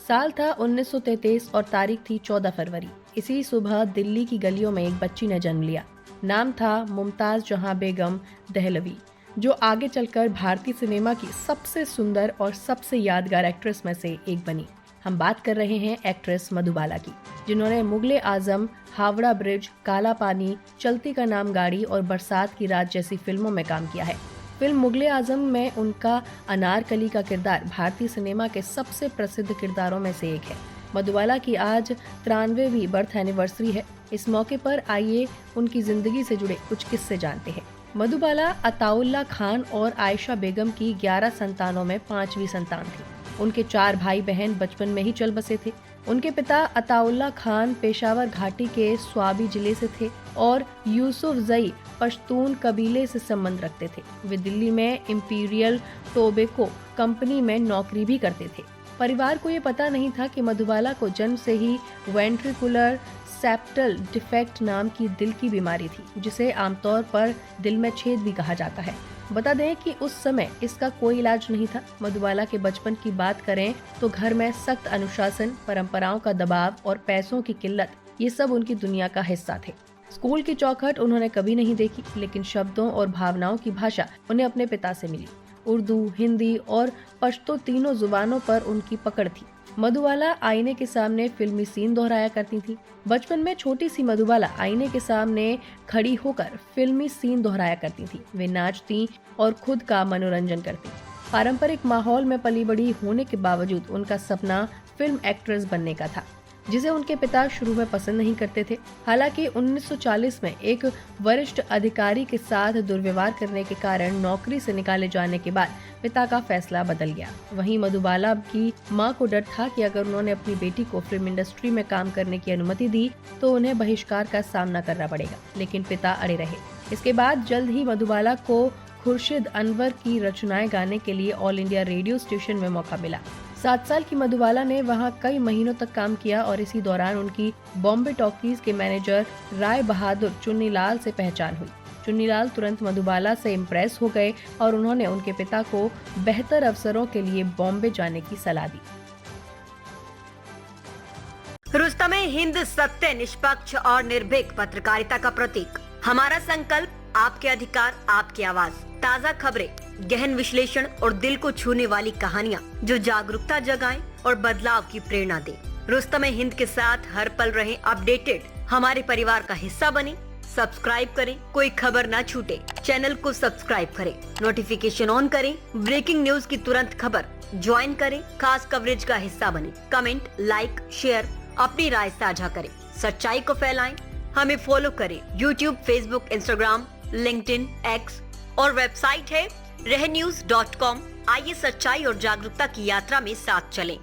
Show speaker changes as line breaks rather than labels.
साल था 1933 और तारीख थी 14 फरवरी। इसी सुबह दिल्ली की गलियों में एक बच्ची ने जन्म लिया। नाम था मुमताज जहां बेगम दहलवी, जो आगे चलकर भारतीय सिनेमा की सबसे सुंदर और सबसे यादगार एक्ट्रेस में से एक बनी। हम बात कर रहे हैं एक्ट्रेस मधुबाला की, जिन्होंने मुगले आजम, हावड़ा ब्रिज, काला पानी, चलती का नाम गाड़ी और बरसात की रात जैसी फिल्मों में काम किया है। फिल्म मुगले आजम में उनका अनारकली का किरदार भारतीय सिनेमा के सबसे प्रसिद्ध किरदारों में से एक है। मधुबाला की आज 93वीं बर्थ एनिवर्सरी है। इस मौके पर आइए उनकी जिंदगी से जुड़े कुछ किस्से जानते हैं। मधुबाला अताउल्ला खान और आयशा बेगम की 11 संतानों में 5वीं संतान थी। उनके 4 भाई बहन बचपन में ही चल बसे थे। उनके पिता अताउल्ला खान पेशावर घाटी के स्वाबी जिले से थे और यूसुफ जई पश्तून कबीले से संबंध रखते थे। वे दिल्ली में इंपीरियल टोबैको कंपनी में नौकरी भी करते थे। परिवार को ये पता नहीं था कि मधुबाला को जन्म से ही वेंट्रिकुलर सेप्टल डिफेक्ट नाम की दिल की बीमारी थी, जिसे आमतौर पर दिल में छेद भी कहा जाता है। बता दें कि उस समय इसका कोई इलाज नहीं था। मधुबाला के बचपन की बात करें तो घर में सख्त अनुशासन, परंपराओं का दबाव और पैसों की किल्लत, ये सब उनकी दुनिया का हिस्सा थे। स्कूल की चौखट उन्होंने कभी नहीं देखी, लेकिन शब्दों और भावनाओं की भाषा उन्हें अपने पिता से मिली। उर्दू, हिंदी और पश्तो तीनों जुबानों पर उनकी पकड़ थी। मधुबाला आईने के सामने फिल्मी सीन दोहराया करती थी। बचपन में छोटी सी मधुबाला आईने के सामने खड़ी होकर फिल्मी सीन दोहराया करती थी। वे नाचती और खुद का मनोरंजन करती। पारंपरिक माहौल में पली बड़ी होने के बावजूद उनका सपना फिल्म एक्ट्रेस बनने का था, जिसे उनके पिता शुरू में पसंद नहीं करते थे। हालांकि 1940 में एक वरिष्ठ अधिकारी के साथ दुर्व्यवहार करने के कारण नौकरी से निकाले जाने के बाद पिता का फैसला बदल गया। वहीं मधुबाला की मां को डर था कि अगर उन्होंने अपनी बेटी को फिल्म इंडस्ट्री में काम करने की अनुमति दी तो उन्हें बहिष्कार का सामना करना पड़ेगा, लेकिन पिता अड़े रहे। इसके बाद जल्द ही मधुबाला को खुर्शीद अनवर की रचनाएं गाने के लिए ऑल इंडिया रेडियो स्टेशन में मौका मिला। 7 साल की मधुबाला ने वहां कई महीनों तक काम किया और इसी दौरान उनकी बॉम्बे टॉकीज के मैनेजर राय बहादुर चुन्नीलाल से पहचान हुई। चुन्नीलाल तुरंत मधुबाला से इम्प्रेस हो गए और उन्होंने उनके पिता को बेहतर अवसरों के लिए बॉम्बे जाने की सलाह दी।
रुस्तमे-हिंद सत्य, निष्पक्ष और निर्भीक पत्रकारिता का प्रतीक। हमारा संकल्प, आपके अधिकार, आपकी आवाज। ताज़ा खबरें, गहन विश्लेषण और दिल को छूने वाली कहानियां जो जागरूकता जगाएं और बदलाव की प्रेरणा दें। रुस्तमे-हिंद के साथ हर पल रहें अपडेटेड। हमारे परिवार का हिस्सा बने। सब्सक्राइब करें, कोई खबर ना छूटे। चैनल को सब्सक्राइब करें, नोटिफिकेशन ऑन करें, ब्रेकिंग न्यूज की तुरंत खबर ज्वाइन करें, खास कवरेज का हिस्सा बने। कमेंट, लाइक, शेयर, अपनी राय साझा करें, सच्चाई को फैलाएं। हमें फॉलो करें YouTube, Facebook, Instagram, LinkedIn, X और वेबसाइट है रहnews.com। आइए सच्चाई और जागरूकता की यात्रा में साथ चलें।